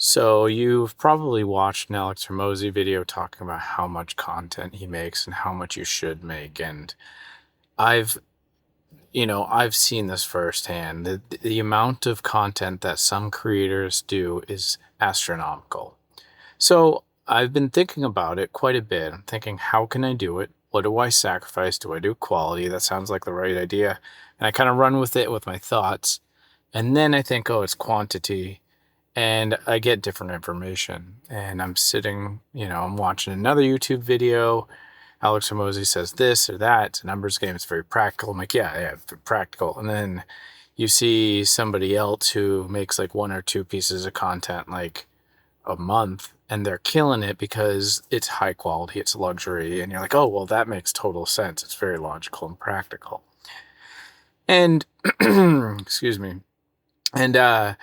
So you've probably watched an Alex Hormozy video talking about how much content he makes and how much you should make. And I've, I've seen this firsthand. The amount of content that some creators do is astronomical. So I've been thinking about it quite a bit. I'm thinking, how can I do it? What do I sacrifice? Do I do quality? That sounds like the right idea. And I kind of run with it with my thoughts. And then I think, oh, it's quantity, and I get different information. And I'm sitting, I'm watching another YouTube video. Alex Hormozy says this or that. It's a numbers game. It's very practical. I'm like, yeah, practical. And then you see somebody else who makes like one or two pieces of content like a month, and they're killing it because it's high quality, it's luxury. And you're like, oh, well, that makes total sense. It's very logical and practical. And, excuse me. And,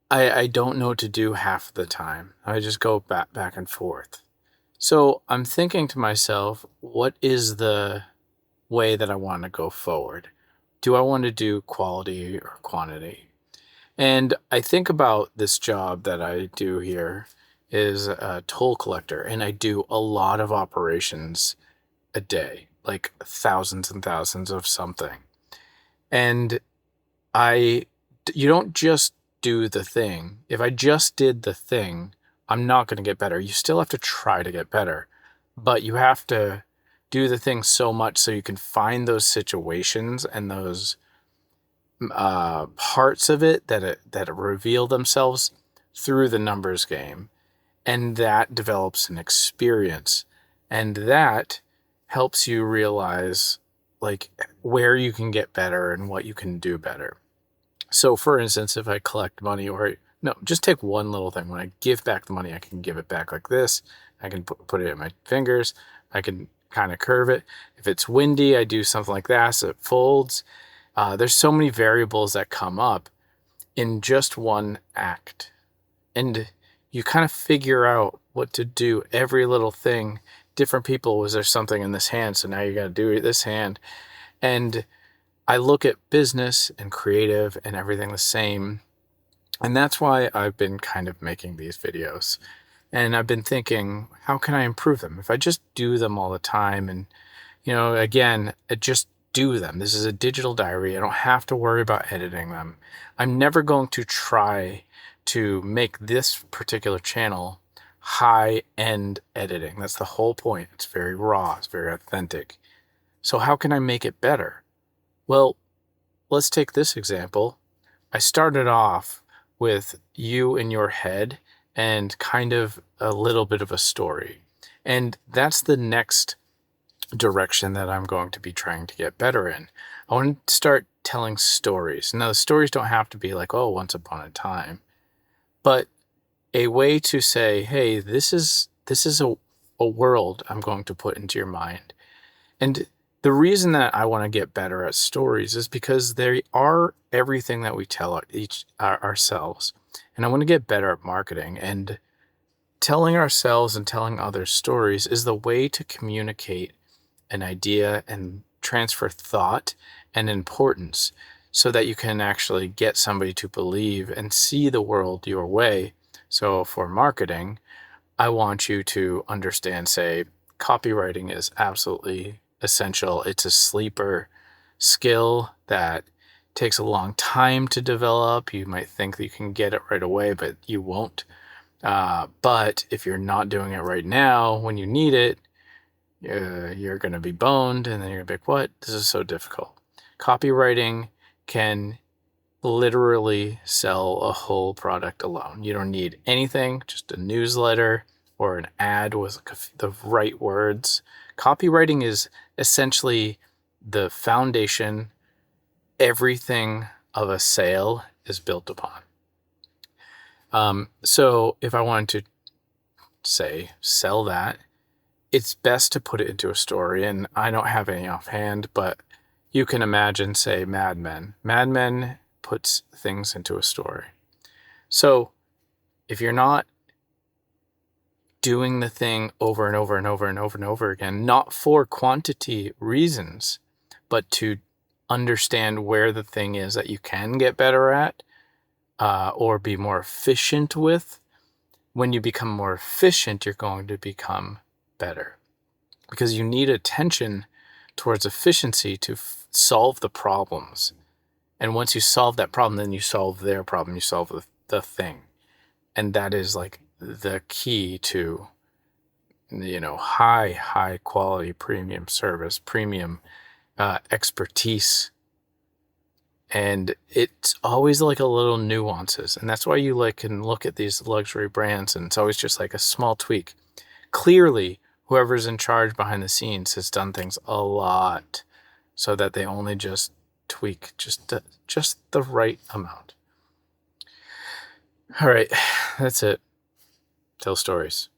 I don't know what to do half the time. I just go back and forth. So I'm thinking to myself, what is the way that I want to go forward? Do I want to do quality or quantity? And I think about this job that I do here is a toll collector, and I do a lot of operations a day, like thousands and thousands of something. And I, you don't just do the thing. If I just did the thing, I'm not going to get better. You still have to try to get better, but you have to do the thing so much so you can find those situations and those parts of it that reveal themselves through the numbers game, and that develops an experience, and that helps you realize like where you can get better and what you can do better. So for instance, if I collect money, or no, just take one little thing. When I give back the money, I can give it back like this. I can put it in my fingers. I can kind of curve it. If it's windy, I do something like that so it folds. There's so many variables that come up in just one act. And you kind of figure out what to do, every little thing. Different people, was there something in this hand? So now you got to do this hand. And I look at business and creative and everything the same. And that's why I've been kind of making these videos. And I've been thinking, how can I improve them? If I just do them all the time and, again, just do them. This is a digital diary. I don't have to worry about editing them. I'm never going to try to make this particular channel high-end editing. That's the whole point. It's very raw. It's very authentic. So how can I make it better? Well, let's take this example. I started off with you in your head and kind of a little bit of a story. And that's the next direction that I'm going to be trying to get better in. I want to start telling stories. Now, the stories don't have to be like, oh, once upon a time, but a way to say, hey, this is a world I'm going to put into your mind. And the reason that I want to get better at stories is because they are everything that we tell ourselves. And I want to get better at marketing, and telling ourselves and telling others stories is the way to communicate an idea and transfer thought and importance so that you can actually get somebody to believe and see the world your way. So for marketing, I want you to understand, say, copywriting is absolutely essential. It's a sleeper skill that takes a long time to develop. You might think that you can get it right away, but you won't. But if you're not doing it right now, when you need it, you're going to be boned, and then you're going to be like, what? This is so difficult. Copywriting can literally sell a whole product alone. You don't need anything, just a newsletter or an ad with the right words. Copywriting is essentially the foundation everything of a sale is built upon. So if I wanted to say sell that, it's best to put it into a story. And I don't have any offhand, but you can imagine, say, Mad Men. Mad Men puts things into a story. So if you're not doing the thing over and over and over and over and over again, not for quantity reasons, but to understand where the thing is that you can get better at, or be more efficient with, when you become more efficient, you're going to become better, because you need attention towards efficiency to solve the problems. And once you solve that problem, then you solve their problem, you solve the thing. And that is like the key to, high quality premium service, premium expertise. And it's always like a little nuances. And that's why you can look at these luxury brands, and it's always just like a small tweak. Clearly, whoever's in charge behind the scenes has done things a lot so that they only just tweak just the right amount. All right, that's it. Tell stories.